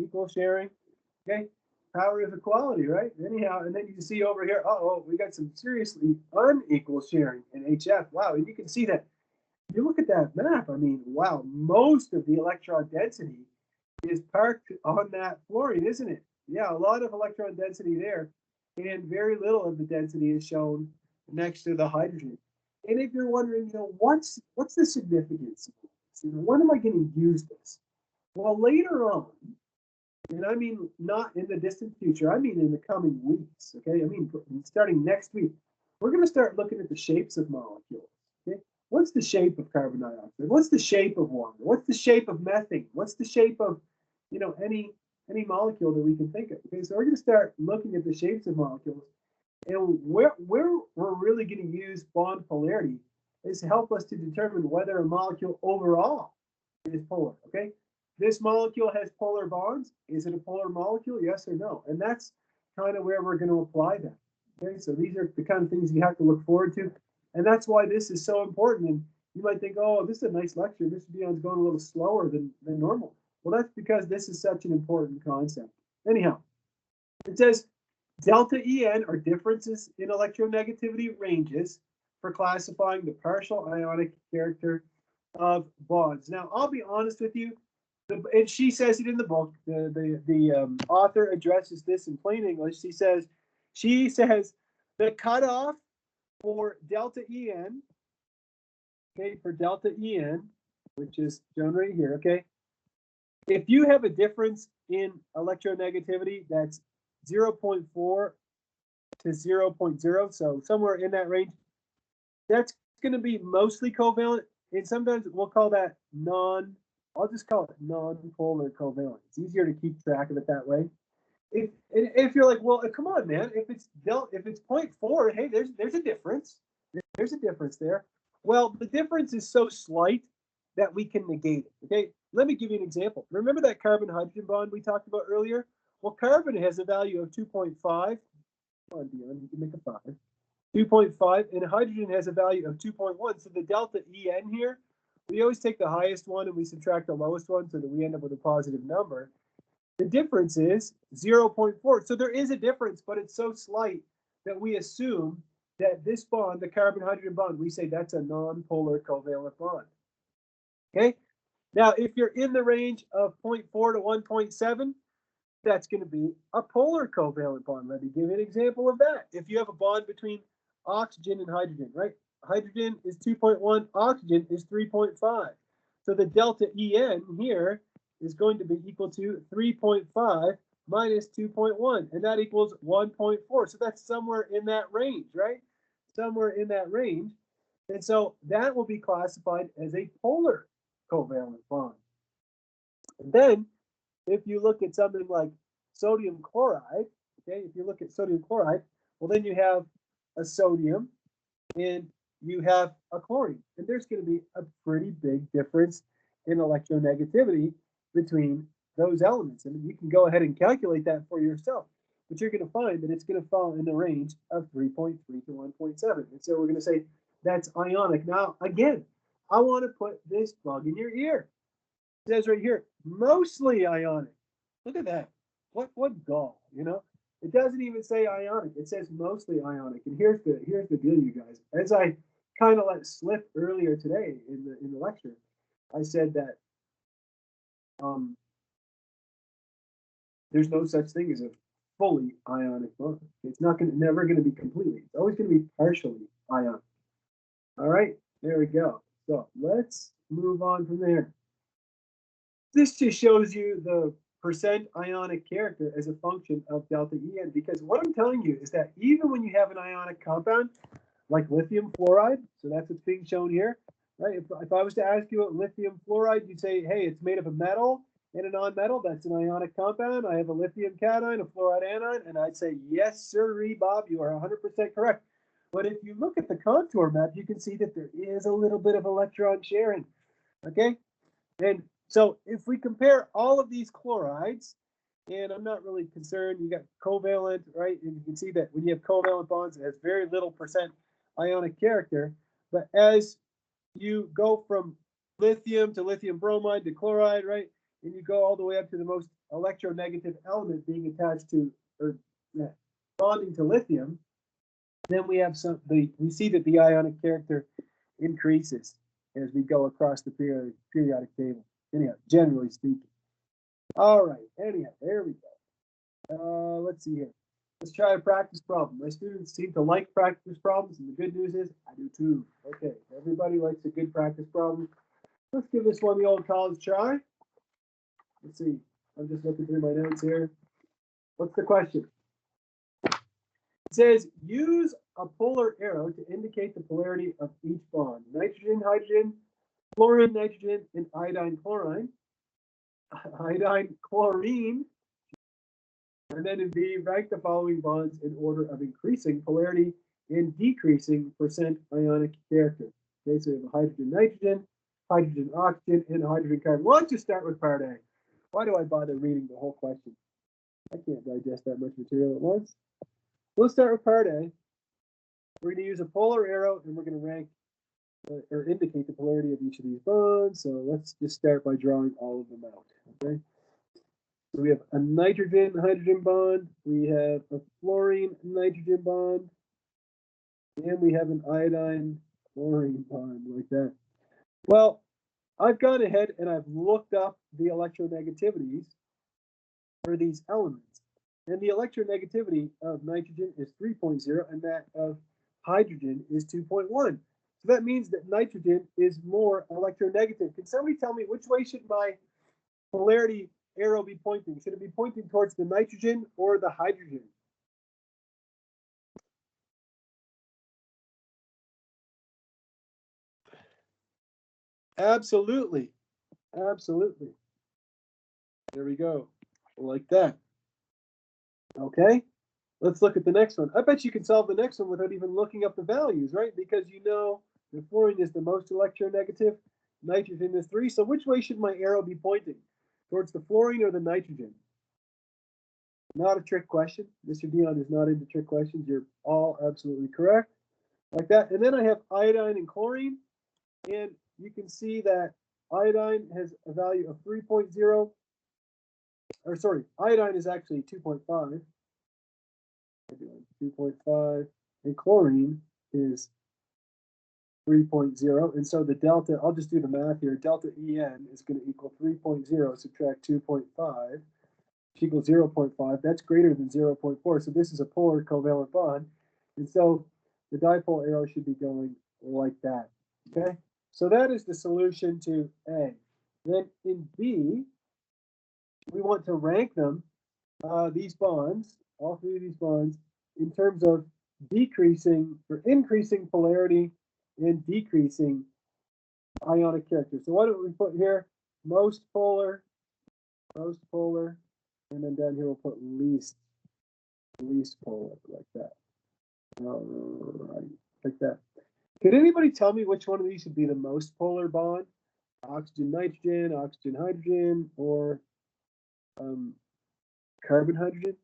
okay? Power of equality, right? Anyhow, and then you can see over here, we got some seriously unequal sharing in HF. Wow, and you can see that you look at that map, I mean, wow, most of the electron density is parked on that fluorine, isn't it? Yeah, a lot of electron density there, and very little of the density is shown next to the hydrogen. And if you're wondering, what's the significance of this? When am I going to use this? Well, later on, and I mean not in the distant future, I mean in the coming weeks, okay? I mean, starting next week, we're going to start looking at the shapes of molecules, okay? What's the shape of carbon dioxide? What's the shape of water? What's the shape of methane? What's the shape of, any molecule that we can think of? Okay, so we're going to start looking at the shapes of molecules, and where we're really going to use bond polarity is to help us to determine whether a molecule overall is polar, okay? This molecule has polar bonds. Is it a polar molecule? Yes or no? And that's kind of where we're going to apply that. Okay, so these are the kind of things you have to look forward to. And that's why this is so important. And you might think, oh, this is a nice lecture. This Dion's going a little slower than normal. Well, that's because this is such an important concept. Anyhow, it says delta En are differences in electronegativity ranges for classifying the partial ionic character of bonds. Now, I'll be honest with you, and she says it in the book. The author addresses this in plain English. She says the cutoff for delta En, okay, for delta En, which is shown right here, okay. If you have a difference in electronegativity that's 0.4 to 0.0, so somewhere in that range, that's going to be mostly covalent, and sometimes we'll call that I'll just call it non-polar covalent. It's easier to keep track of it that way. If you're like, well, come on, man, if it's 0.4, hey, there's a difference. There's a difference there. Well, the difference is so slight that we can negate it. Okay, let me give you an example. Remember that carbon-hydrogen bond we talked about earlier? Well, carbon has a value of 2.5. Come on, Dion, you can make a 5. 2.5, and hydrogen has a value of 2.1. So the delta En here, we always take the highest one and we subtract the lowest one so that we end up with a positive number. The difference is 0.4. So there is a difference, but it's so slight that we assume that this bond, the carbon-hydrogen bond, we say that's a non-polar covalent bond. Okay? Now, if you're in the range of 0.4 to 1.7, that's going to be a polar covalent bond. Let me give you an example of that. If you have a bond between oxygen and hydrogen, right? Hydrogen is 2.1, oxygen is 3.5. So the delta En here is going to be equal to 3.5 minus 2.1, and that equals 1.4. So that's somewhere in that range, right? Somewhere in that range. And so that will be classified as a polar covalent bond. And then if you look at something like sodium chloride, okay, if you look at sodium chloride, well, then you have a sodium and you have a chlorine. And there's going to be a pretty big difference in electronegativity between those elements. And you can go ahead and calculate that for yourself, but you're going to find that it's going to fall in the range of 3.3 to 1.7. And so we're going to say that's ionic. Now, again, I want to put this bug in your ear. It says right here, mostly ionic. Look at that. What gall, It doesn't even say ionic. It says mostly ionic. And here's the deal, you guys. As I kind of let slip earlier today in the lecture, I said that there's no such thing as a fully ionic bond. It's never going to be completely. It's always going to be partially ionic. All right, there we go. So let's move on from there. This just shows you the percent ionic character as a function of delta En, because what I'm telling you is that even when you have an ionic compound like lithium fluoride, so that's what's being shown here, right? If I was to ask you what lithium fluoride, you'd say, hey, it's made of a metal and a non-metal. That's an ionic compound. I have a lithium cation, a fluoride anion, and I'd say, yes, sir, Bob, you are 100% correct. But if you look at the contour map, you can see that there is a little bit of electron sharing, okay? And so if we compare all of these chlorides, and I'm not really concerned, you got covalent, right? And you can see that when you have covalent bonds, it has very little percent ionic character. But as you go from lithium to lithium bromide to chloride, right? And you go all the way up to the most electronegative element being attached to, or bonding to lithium, then we have we see that the ionic character increases. as we go across the periodic table. Anyhow, generally speaking. All right, anyhow, there we go. Let's see here. Let's try a practice problem. My students seem to like practice problems, and the good news is I do too. Okay, everybody likes a good practice problem. Let's give this one the old college try. Let's see. I'm just looking through my notes here. What's the question? It says, use a polar arrow to indicate the polarity of each bond. Nitrogen, hydrogen, fluorine, nitrogen, and iodine, chlorine. Iodine, chlorine. And then in B, rank the following bonds in order of increasing polarity and decreasing percent ionic character. Okay, so we have a hydrogen, nitrogen, hydrogen, oxygen, and hydrogen, carbon. Why don't you start with part A? Why do I bother reading the whole question? I can't digest that much material at once. We'll start with part A. We're going to use a polar arrow, and we're going to rank or indicate the polarity of each of these bonds. So let's just start by drawing all of them out. Okay. So we have a nitrogen-hydrogen bond, we have a fluorine-nitrogen bond, and we have an iodine-chlorine bond like that. Well, I've gone ahead and I've looked up the electronegativities for these elements. And the electronegativity of nitrogen is 3.0 and that of hydrogen is 2.1. So that means that nitrogen is more electronegative. Can somebody tell me which way should my polarity arrow be pointing? Should it be pointing towards the nitrogen or the hydrogen? Absolutely. Absolutely. There we go. Like that. Okay. Let's look at the next one. I bet you can solve the next one without even looking up the values, right? Because you know the fluorine is the most electronegative, nitrogen is 3. So which way should my arrow be pointing? Towards the fluorine or the nitrogen? Not a trick question. Mr. Dion is not into trick questions. You're all absolutely correct. Like that. And then I have iodine and chlorine. And you can see that iodine has a value of 3.0. Or sorry, iodine is actually 2.5. 2.5. And chlorine is 3.0. And so the delta, I'll just do the math here. Delta En is going to equal 3.0, subtract 2.5. Equals 0.5, that's greater than 0.4. So this is a polar covalent bond. And so the dipole arrow should be going like that. Okay, so that is the solution to A. Then in B, we want to rank them, these bonds, all three of these bonds, in terms of decreasing or increasing polarity and decreasing ionic character. So what do we put here? Most polar, and then down here we'll put least polar, like that. All right, like that. Can anybody tell me which one of these should be the most polar bond? Oxygen, nitrogen, oxygen, hydrogen, or carbon, hydrogen?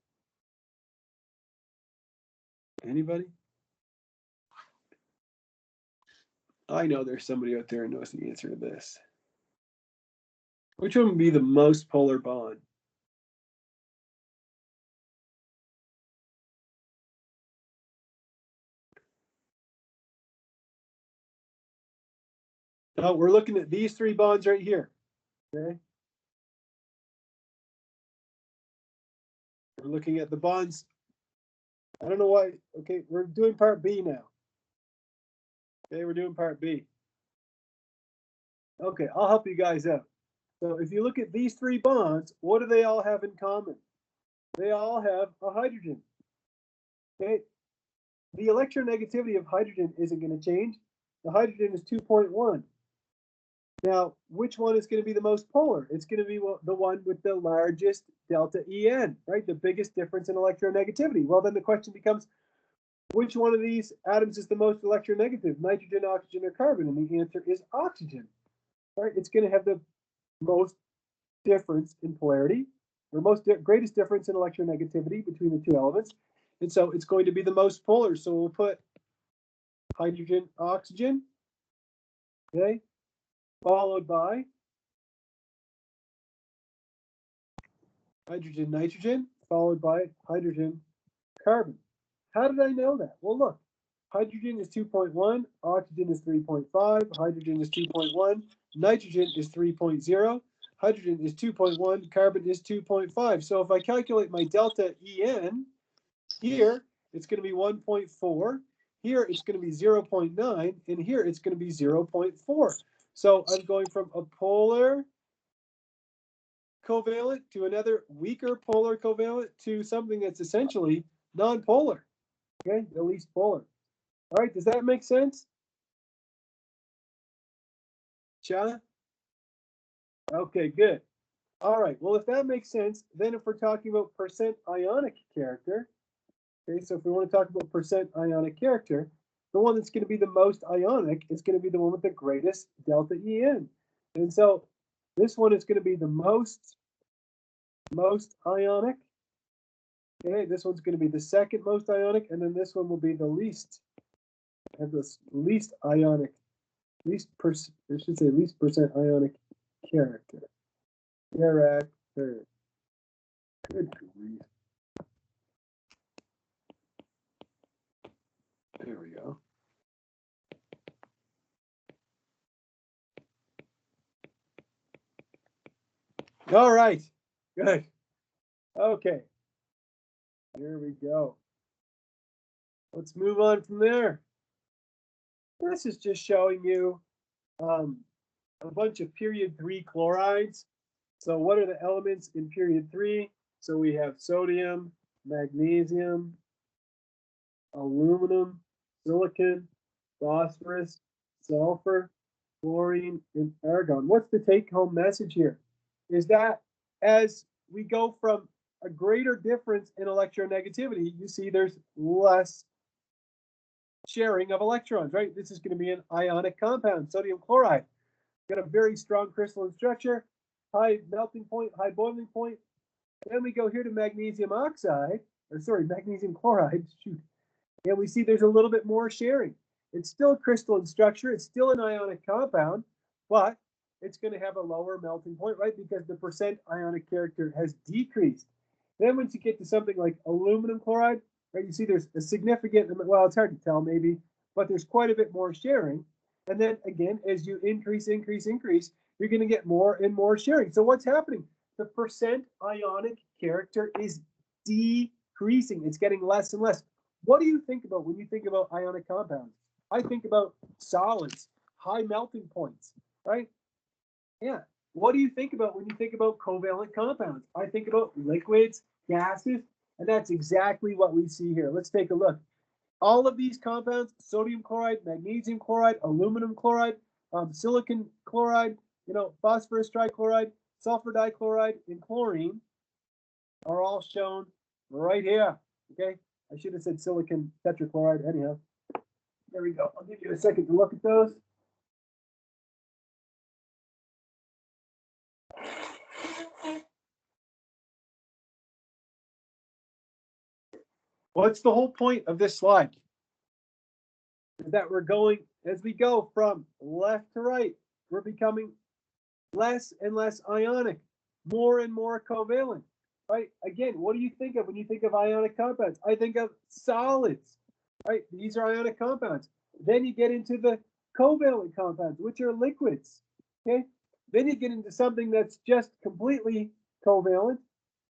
Anybody? I know there's somebody out there who knows the answer to this. Which one would be the most polar bond? No, we're looking at these three bonds right here. Okay. We're looking at the bonds. I don't know why. Okay, we're doing part B now. Okay, we're doing part B. Okay, I'll help you guys out. So if you look at these three bonds, what do they all have in common? They all have a hydrogen. Okay, the electronegativity of hydrogen isn't going to change. The hydrogen is 2.1. Now, which one is going to be the most polar? It's going to be the one with the largest delta En, right? The biggest difference in electronegativity. Well, then the question becomes, which one of these atoms is the most electronegative, nitrogen, oxygen, or carbon? And the answer is oxygen, right? It's going to have the most difference in polarity, or greatest difference in electronegativity between the two elements. And so it's going to be the most polar. So we'll put hydrogen, oxygen, okay, followed by hydrogen, nitrogen, followed by hydrogen, carbon. How did I know that? Well, look, Hydrogen is 2.1, oxygen is 3.5, hydrogen is 2.1, nitrogen is 3.0, hydrogen is 2.1, carbon is 2.5. So if I calculate my delta En, here it's going to be 1.4, here it's going to be 0.9, and here it's going to be 0.4. So I'm going from a polar covalent to another weaker polar covalent to something that's essentially non-polar, okay, the least polar. All right, does that make sense? Shana? Okay, good. All right, well, if that makes sense, then if we're talking about percent ionic character, okay, so if we want to talk about percent ionic character, the one that's going to be the most ionic is going to be the one with the greatest delta En. And so this one is going to be the most ionic. Okay, this one's going to be the second most ionic, and then this one will be the least, have this least ionic, I should say least percent ionic character. Character. Good grief. There we go. All right. Good. Okay. Here we go. Let's move on from there. This is just showing you a bunch of period 3 chlorides. So what are the elements in period 3? So we have sodium, magnesium, aluminum, silicon, phosphorus, sulfur, chlorine, and argon. What's the take-home message here? Is that as we go from a greater difference in electronegativity, you see there's less sharing of electrons, right? This is going to be an ionic compound, sodium chloride. Got a very strong crystalline structure, high melting point, high boiling point. Then we go here to magnesium oxide, or sorry, magnesium chloride, shoot. And we see there's a little bit more sharing. It's still a crystalline structure, it's still an ionic compound, but it's going to have a lower melting point, right? Because the percent ionic character has decreased. Then once you get to something like aluminum chloride, right, you see there's a significant, well, it's hard to tell maybe, but there's quite a bit more sharing. And then again, as you increase, you're going to get more and more sharing. So what's happening? The percent ionic character is decreasing. It's getting less and less. What do you think about when you think about ionic compounds? I think about solids, high melting points, right? Yeah. What do you think about when you think about covalent compounds? I think about liquids, gases, and that's exactly what we see here. Let's take a look. All of these compounds, sodium chloride, magnesium chloride, aluminum chloride, silicon chloride, phosphorus trichloride, sulfur dichloride, and chlorine are all shown right here, okay? I should have said silicon tetrachloride anyhow. There we go. I'll give you a second to look at those. What's the whole point of this slide? Is that we're going, as we go from left to right, we're becoming less and less ionic, more and more covalent, right? Again, what do you think of when you think of ionic compounds? I think of solids, right? These are ionic compounds. Then you get into the covalent compounds, which are liquids, okay? Then you get into something that's just completely covalent,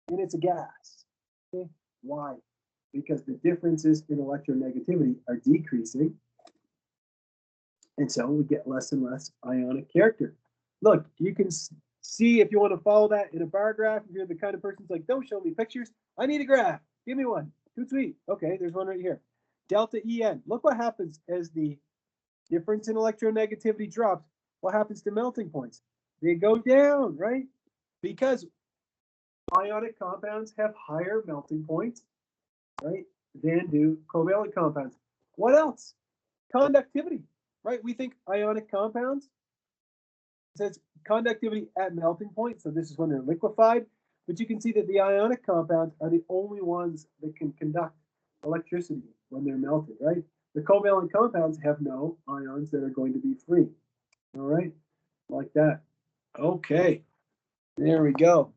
and it's a gas, okay? Why? Because the differences in electronegativity are decreasing, and so we get less and less ionic character. Look, you can see if you want to follow that in a bar graph. If you're the kind of person who's like, don't show me pictures, I need a graph. Give me one. Too sweet. Okay, there's one right here. Delta En. Look what happens as the difference in electronegativity drops. What happens to melting points? They go down, right? Because ionic compounds have higher melting points, right, than do covalent compounds. What else? Conductivity, right? We think ionic compounds, it says conductivity at melting point, so this is when they're liquefied, but you can see that the ionic compounds are the only ones that can conduct electricity when they're melted, right? The covalent compounds have no ions that are going to be free, all right? Like that. Okay, there we go.